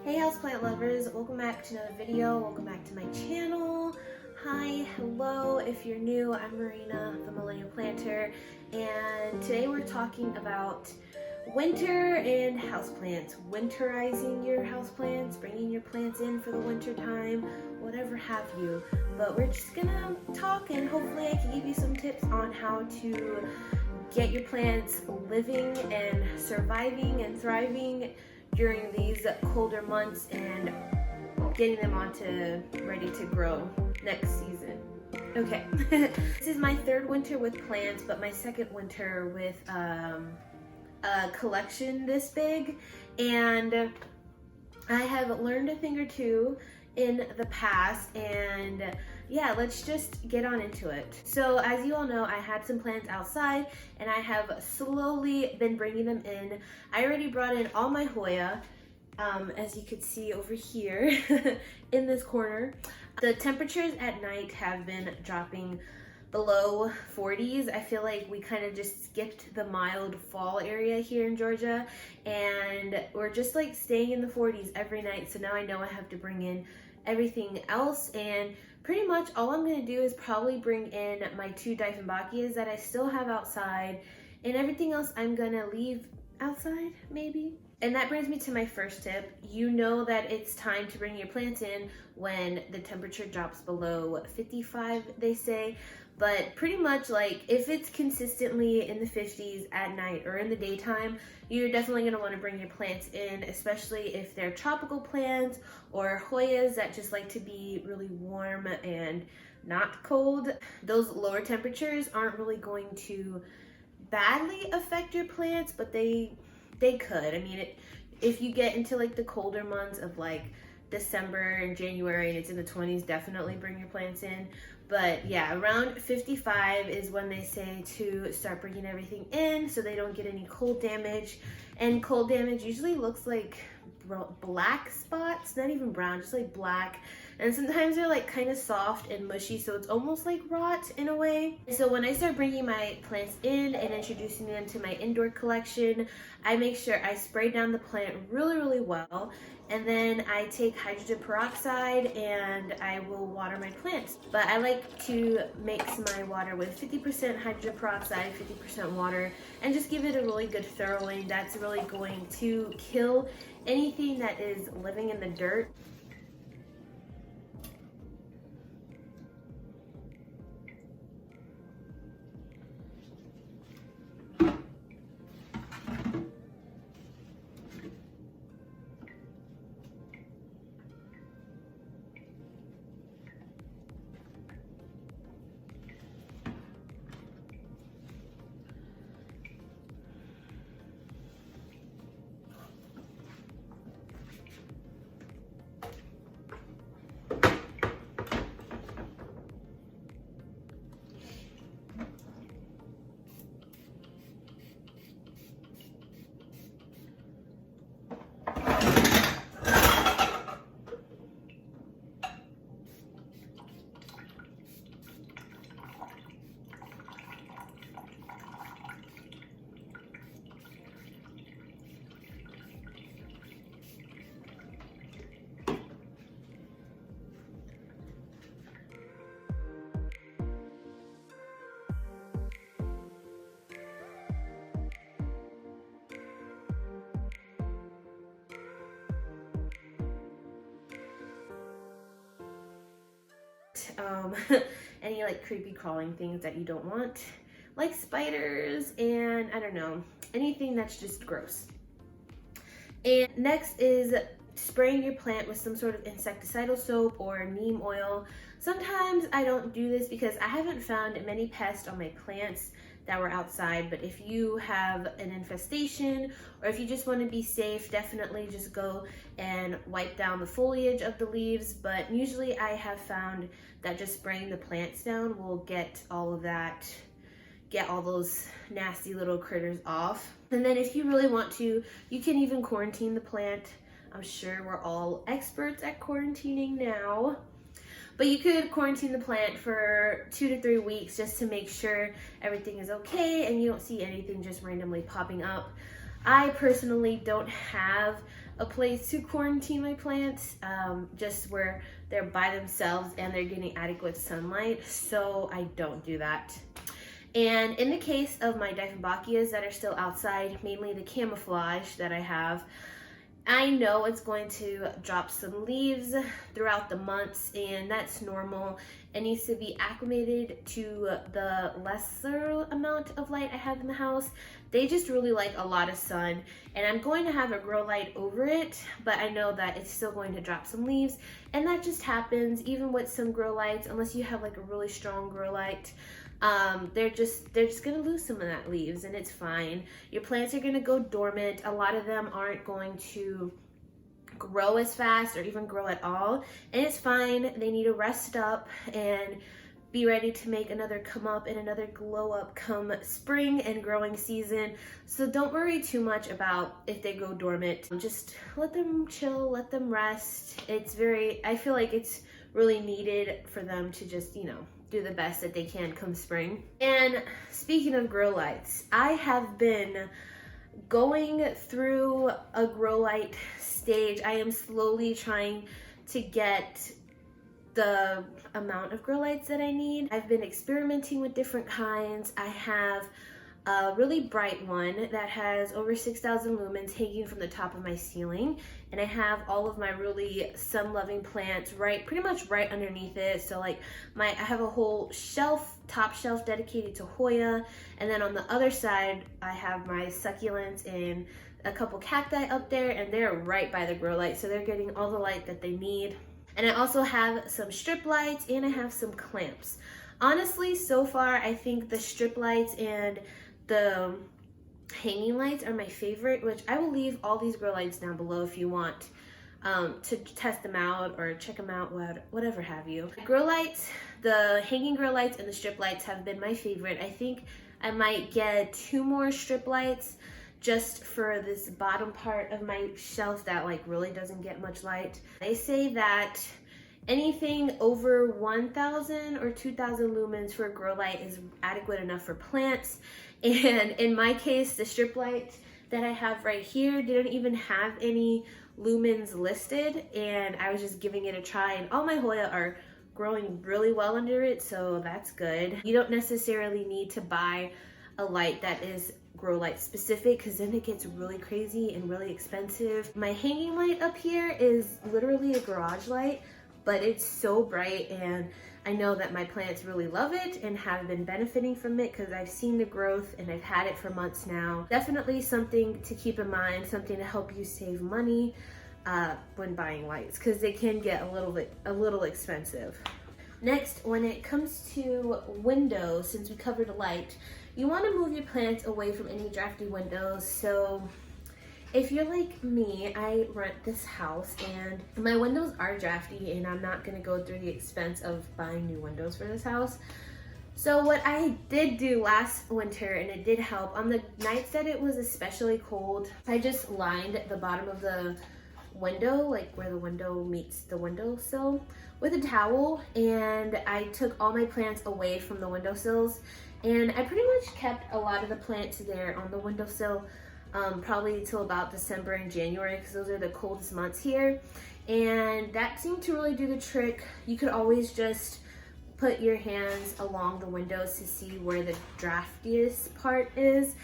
Hey houseplant lovers, welcome back to another video, welcome back to my channel. Hi, hello, if you're new, I'm Marina, the Millennial Planter, and today we're talking about winter and houseplants, winterizing your houseplants, bringing your plants in for the winter time, whatever have you. But we're just gonna talk and hopefully I can give you some tips on how to get your plants living and surviving and thriving during these colder months and getting them ready to grow next season. Okay, this is my third winter with plants, but my second winter with a collection this big, and I have learned a thing or two in the past, and yeah, let's just get on into it. So as you all know, I had some plants outside and I have slowly been bringing them in. I already brought in all my Hoya, as you could see over here in this corner. The temperatures at night have been dropping below 40s. I feel like we kind of just skipped the mild fall area here in Georgia, and we're just like staying in the 40s every night. So now I know I have to bring in everything else, and pretty much all I'm going to do is probably bring in my 2 Dieffenbachias that I still have outside, and everything else I'm going to leave outside maybe. And that brings me to my first tip. You know that it's time to bring your plants in when the temperature drops below 55, they say. But pretty much like if it's consistently in the 50s at night or in the daytime, you're definitely going to want to bring your plants in, especially if they're tropical plants or Hoyas that just like to be really warm and not cold. Those lower temperatures aren't really going to badly affect your plants, but they could. I mean, if you get into like the colder months of like December and January and it's in the 20s, definitely bring your plants in. But yeah, around 55 is when they say to start bringing everything in so they don't get any cold damage. And cold damage usually looks like black spots, not even brown, just like black. And sometimes they're like kind of soft and mushy, so it's almost like rot in a way. So when I start bringing my plants in and introducing them to my indoor collection, I make sure I spray down the plant really well, and then I take hydrogen peroxide and I will water my plants. But I like to mix my water with 50% hydrogen peroxide, 50% water, and just give it a really good throwing. That's really going to kill anything that is living in the dirt. Any like creepy crawling things that you don't want, like spiders and I don't know, anything that's just gross. And next is spraying your plant with some sort of insecticidal soap or neem oil. Sometimes I don't do this because I haven't found many pests on my plants that were outside, but if you have an infestation or if you just want to be safe, definitely just go and wipe down the foliage of the leaves. But usually I have found that just spraying the plants down will get all of that, get all those nasty little critters off. And then if you really want to, you can even quarantine the plant. I'm sure we're all experts at quarantining now. But you could quarantine the plant for 2 to 3 weeks just to make sure everything is okay and you don't see anything just randomly popping up. I personally don't have a place to quarantine my plants, just where they're by themselves and they're getting adequate sunlight, so I don't do that. And in the case of my Dieffenbachias that are still outside, mainly the camouflage that I have, I know it's going to drop some leaves throughout the months, and that's normal. It needs to be acclimated to the lesser amount of light I have in the house. They just really like a lot of sun, and I'm going to have a grow light over it, but I know that it's still going to drop some leaves, and that just happens even with some grow lights. Unless you have like a really strong grow light, they're just gonna lose some of that leaves, and it's fine. Your plants are gonna go dormant. A lot of them aren't going to grow as fast or even grow at all, and it's fine. They need to rest up and be ready to make another come up and another glow up come spring and growing season. So don't worry too much about if they go dormant. Just let them chill, let them rest. I feel like it's really needed for them to just, do the best that they can come spring. And speaking of grow lights, I have been going through a grow light stage. I am slowly trying to get the amount of grow lights that I need. I've been experimenting with different kinds. I have a really bright one that has over 6,000 lumens hanging from the top of my ceiling, and I have all of my really sun-loving plants pretty much right underneath it. So like I have a whole top shelf dedicated to Hoya, and then on the other side I have my succulents and a couple cacti up there, and they're right by the grow light, so they're getting all the light that they need. And I also have some strip lights, and I have some clamps. Honestly, so far I think the strip lights and the hanging lights are my favorite, which I will leave all these grow lights down below if you want to test them out or check them out, whatever have you. Grow lights, the hanging grow lights and the strip lights have been my favorite. I think I might get 2 more strip lights just for this bottom part of my shelf that really doesn't get much light. They say that anything over 1,000 or 2,000 lumens for a grow light is adequate enough for plants. And in my case, the strip light that I have right here didn't even have any lumens listed, and I was just giving it a try, and all my Hoya are growing really well under it, so that's good. You don't necessarily need to buy a light that is grow light specific, because then it gets really crazy and really expensive. My hanging light up here is literally a garage light, but it's so bright, and I know that my plants really love it and have been benefiting from it because I've seen the growth and I've had it for months now. Definitely something to keep in mind, something to help you save money when buying lights, because they can get a little expensive. Next, when it comes to windows, since we covered light, you want to move your plants away from any drafty windows. So if you're like me, I rent this house and my windows are drafty, and I'm not going to go through the expense of buying new windows for this house. So what I did do last winter, and it did help, on the nights that it was especially cold, I just lined the bottom of the window, like where the window meets the windowsill, with a towel, and I took all my plants away from the windowsills, and I pretty much kept a lot of the plants there on the windowsill probably till about December and January, because those are the coldest months here, and that seemed to really do the trick. You could always just put your hands along the windows to see where the draftiest part is,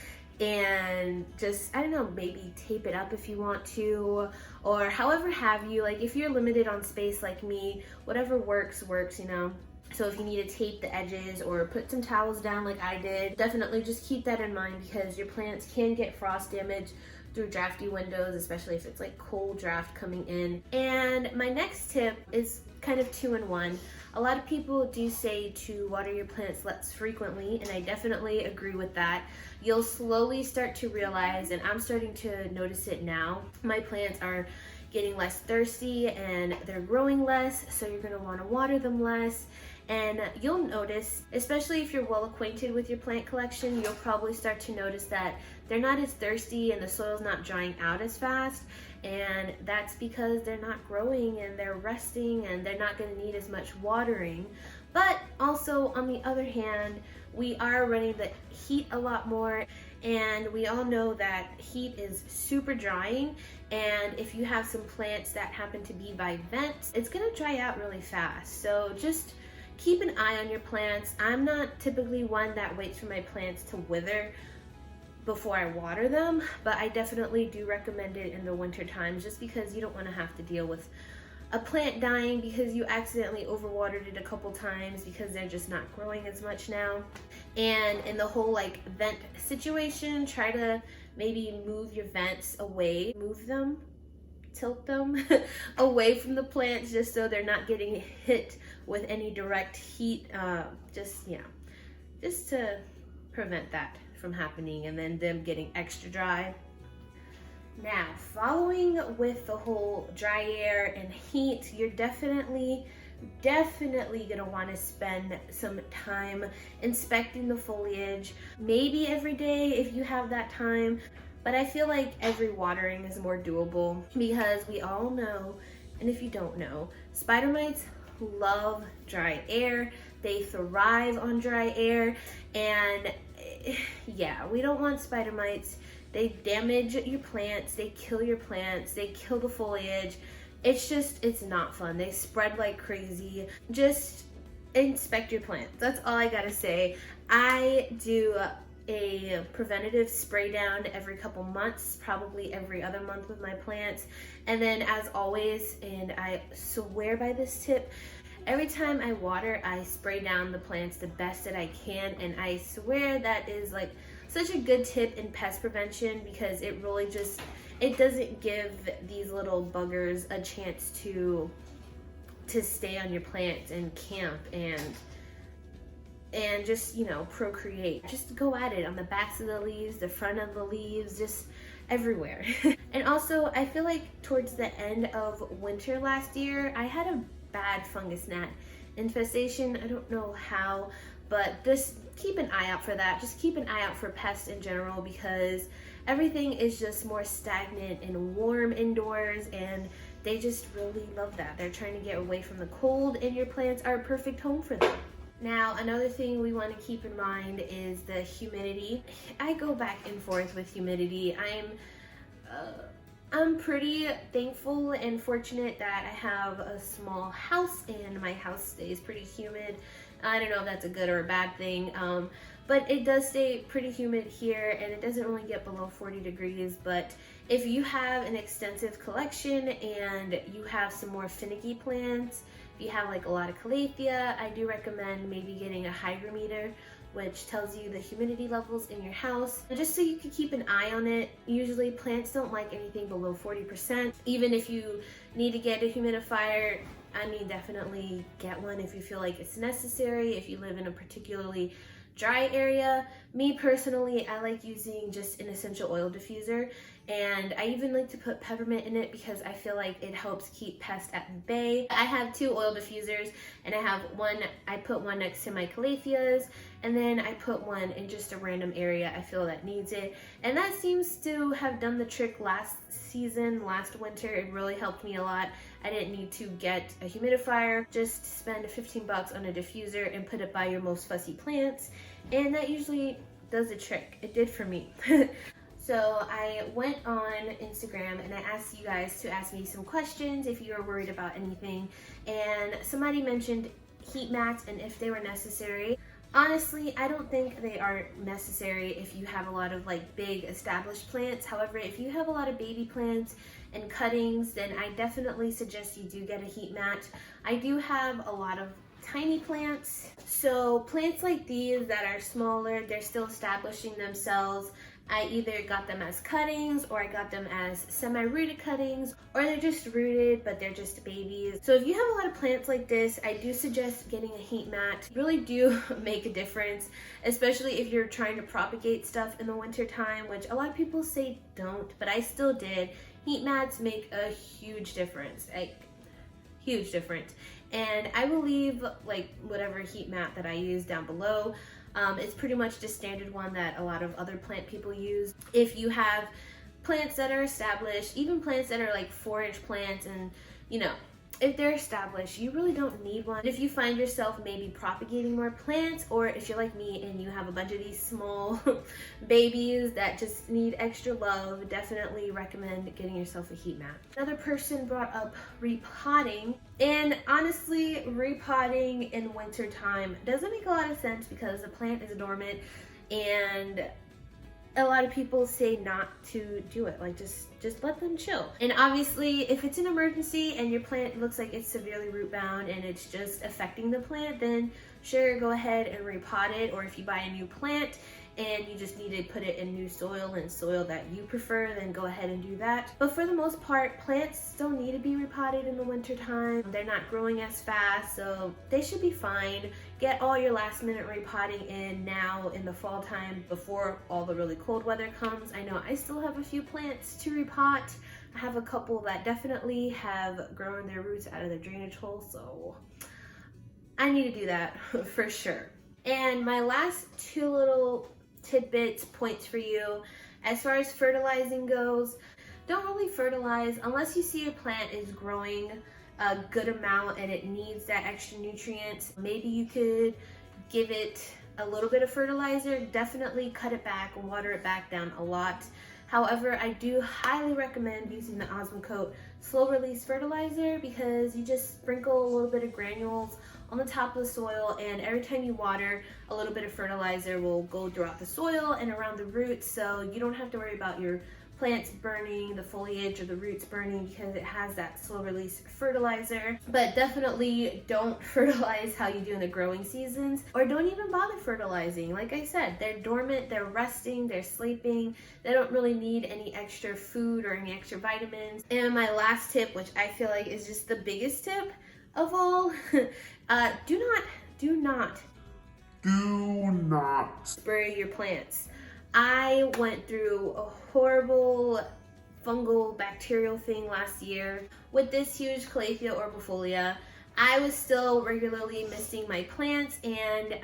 and just, I don't know, maybe tape it up if you want to, or however have you. Like, if you're limited on space like me, whatever works, you know. So if you need to tape the edges or put some towels down like I did, definitely just keep that in mind, because your plants can get frost damage through drafty windows, especially if it's like cold draft coming in. And my next tip is kind of 2-in-1. A lot of people do say to water your plants less frequently, and I definitely agree with that. You'll slowly start to realize, and I'm starting to notice it now, my plants are getting less thirsty and they're growing less, so you're going to want to water them less. And you'll notice, especially if you're well acquainted with your plant collection, you'll probably start to notice that they're not as thirsty and the soil's not drying out as fast. and that's because they're not growing and they're resting and they're not going to need as much watering. But also, on the other hand, we are running the heat a lot more, and we all know that heat is super drying, and if you have some plants that happen to be by vents, it's gonna dry out really fast. So just keep an eye on your plants. I'm not typically one that waits for my plants to wither before I water them, but I definitely do recommend it in the winter times, just because you don't want to have to deal with a plant dying because you accidentally overwatered it a couple times because they're just not growing as much now. And in the whole like vent situation, try to maybe move your vents away, tilt them away from the plants, just so they're not getting hit with any direct heat, just to prevent that from happening and then them getting extra dry. Now, following with the whole dry air and heat, you're definitely gonna want to spend some time inspecting the foliage, maybe every day if you have that time, but I feel like every watering is more doable, because we all know, and if you don't know, spider mites love dry air. They thrive on dry air, and yeah, we don't want spider mites. They damage your plants, they kill your plants, they kill the foliage. It's not fun. They spread like crazy. Just inspect your plants. That's all I gotta say. I do a preventative spray down every couple months, probably every other month with my plants. And then, as always, and I swear by this tip, every time I water, I spray down the plants the best that I can, and I swear that is like such a good tip in pest prevention, because it really it doesn't give these little buggers a chance to stay on your plants and camp and just, procreate. Just go at it on the backs of the leaves, the front of the leaves, just everywhere. And also, I feel like towards the end of winter last year, I had a bad fungus gnat infestation. I don't know how, but just keep an eye out for that. Just keep an eye out for pests in general, because everything is just more stagnant and warm indoors, and they just really love that. They're trying to get away from the cold, and your plants are a perfect home for them. Now, another thing we want to keep in mind is the humidity. I go back and forth with humidity. I'm pretty thankful and fortunate that I have a small house and my house stays pretty humid. I don't know if that's a good or a bad thing, but it does stay pretty humid here, and it doesn't really get below 40 degrees. But if you have an extensive collection and you have some more finicky plants, if you have like a lot of calathea, I do recommend maybe getting a hygrometer, which tells you the humidity levels in your house, just so you can keep an eye on it. Usually plants don't like anything below 40%. Even if you need to get a humidifier, I mean, definitely get one if you feel like it's necessary, if you live in a particularly dry area. Me personally, I like using just an essential oil diffuser, and I even like to put peppermint in it because I feel like it helps keep pests at bay. I have 2 oil diffusers, and I put one next to my calatheas, and then I put one in just a random area I feel that needs it. And that seems to have done the trick last winter. It really helped me a lot. I didn't need to get a humidifier, just spend 15 bucks on a diffuser and put it by your most fussy plants, and that usually does the trick. It did for me. So I went on Instagram and I asked you guys to ask me some questions if you were worried about anything, and somebody mentioned heat mats and if they were necessary. Honestly, I don't think they are necessary if you have a lot of like big established plants. However, if you have a lot of baby plants and cuttings, then I definitely suggest you do get a heat mat. I do have a lot of tiny plants, so plants like these that are smaller, they're still establishing themselves. I either got them as cuttings, or I got them as semi-rooted cuttings, or they're just rooted but they're just babies. So if you have a lot of plants like this, I do suggest getting a heat mat. Really do make a difference, especially if you're trying to propagate stuff in the winter time, which a lot of people say don't, but I still did. Heat mats make a huge difference, like huge difference. And I will leave like whatever heat mat that I use down below. It's pretty much the standard one that a lot of other plant people use. If you have plants that are established, even plants that are like 4-inch plants, and you know, if they're established, you really don't need one. If you find yourself maybe propagating more plants, or if you're like me and you have a bunch of these small babies that just need extra love, definitely recommend getting yourself a heat mat. Another person brought up repotting, and honestly, repotting in winter time doesn't make a lot of sense because the plant is dormant, and a lot of people say not to do it, like just let them chill. And obviously, if it's an emergency and your plant looks like it's severely root bound and it's just affecting the plant, then sure, go ahead and repot it. Or if you buy a new plant and you just need to put it in new soil and soil that you prefer, then go ahead and do that. But for the most part, plants don't need to be repotted in the winter time. They're not growing as fast, so they should be fine. Get all your last minute repotting in now in the fall time before all the really cold weather comes. I know I still have a few plants to repot. I have a couple that definitely have grown their roots out of the drainage hole, so I need to do that for sure. And my last two little tidbits, points for you, as far as fertilizing goes, don't really fertilize unless you see your plant is growing a good amount and it needs that extra nutrients. Maybe you could give it a little bit of fertilizer. Definitely cut it back and water it back down a lot. However, I do highly recommend using the Osmocote slow release fertilizer, because you just sprinkle a little bit of granules on the top of the soil, and every time you water, a little bit of fertilizer will go throughout the soil and around the roots, so you don't have to worry about your plants burning, the foliage or the roots burning, because it has that slow release fertilizer. But definitely don't fertilize how you do in the growing seasons, or don't even bother fertilizing. Like I said, they're dormant, they're resting, they're sleeping, they don't really need any extra food or any extra vitamins. And my last tip, which I feel like is just the biggest tip of all, do not spray your plants. I went through a horrible fungal bacterial thing last year with this huge Calathea orbifolia. I was still regularly misting my plants, and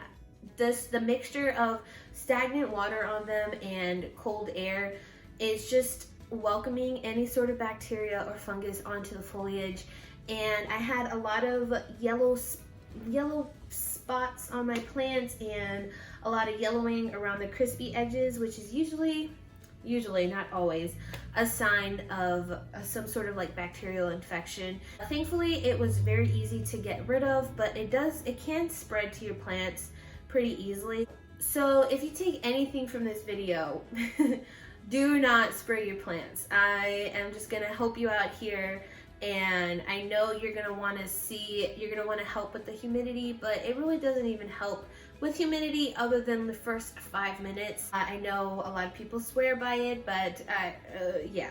the mixture of stagnant water on them and cold air is just welcoming any sort of bacteria or fungus onto the foliage. And I had a lot of yellow spots on my plants and a lot of yellowing around the crispy edges, which is usually, not always, a sign of some sort of like bacterial infection. Thankfully, it was very easy to get rid of, but it can spread to your plants pretty easily. So if you take anything from this video, do not spray your plants. I am just gonna help you out here. And I know you're gonna wanna help with the humidity, but it really doesn't even help with humidity other than the first 5 minutes. I know a lot of people swear by it, but yeah,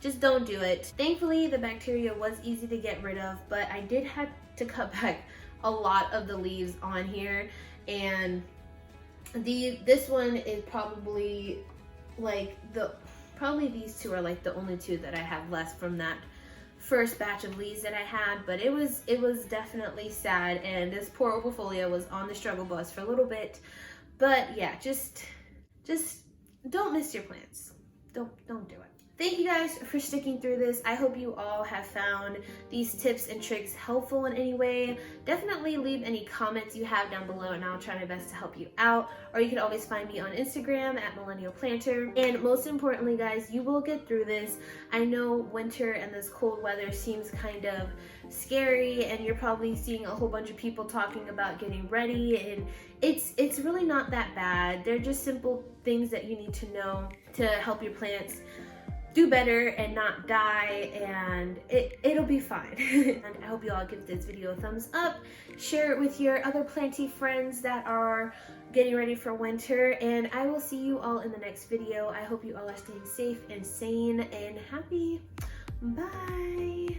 just don't do it. Thankfully, the bacteria was easy to get rid of, but I did have to cut back a lot of the leaves on here, and this one is probably like these two are like the only two that I have left from that first batch of leaves that I had. But it was definitely sad, and this poor orbifolia was on the struggle bus for a little bit. But yeah, just don't miss your plants. Don't do it. Thank you guys for sticking through this. I hope you all have found these tips and tricks helpful in any way. Definitely leave any comments you have down below, and I'll try my best to help you out. Or you can always find me on Instagram at Millennial Planter. And most importantly, guys, you will get through this. I know winter and this cold weather seems kind of scary, and you're probably seeing a whole bunch of people talking about getting ready, and it's really not that bad. They're just simple things that you need to know to help your plants do better and not die, and it'll be fine. And I hope you all give this video a thumbs up, share it with your other planty friends that are getting ready for winter, and I will see you all in the next video. I hope you all are staying safe and sane and happy. Bye.